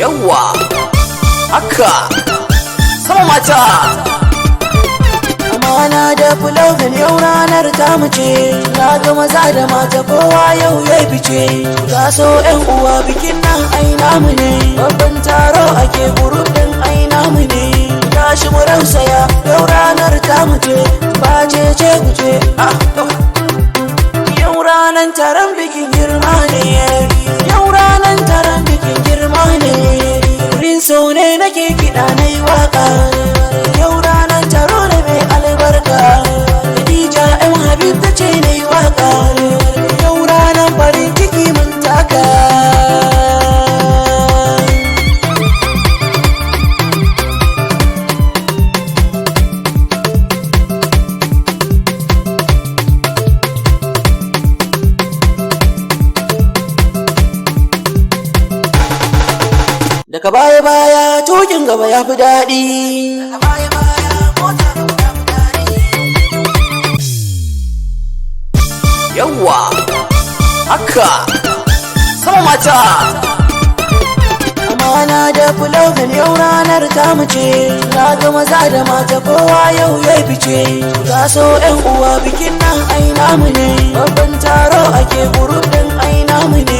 Yawwa haka sama mata amana da fulogan yau ranar tamu ce. Na ga maza da mata kowa yau ya fice. Ga so yan uwa bikin nan ai namu ne. Babban taro ake gurub din ai namu ne. Tashi mu rausaya yau ranar tamu ce. Ba ce ku ce yau ranar taron bikin girma ne. Yau ranar taron bikin girma ne. Rin so ne nake kiɗa na yi waka. Yau ranar taro da mai albarka. Khadija M Habib ta ce na yi waka. Yau ranar farin ciki mun taka. Daga baya tukin gaba ya fi daɗi. Yawwa haka sama mata amana da fulogan yau ranar tamu ce. Na ga maza da mata kowa yau ya fice. Ga so yan uwa bikin nan ai namu ne. Babban taro ake gurub din ai namu ne.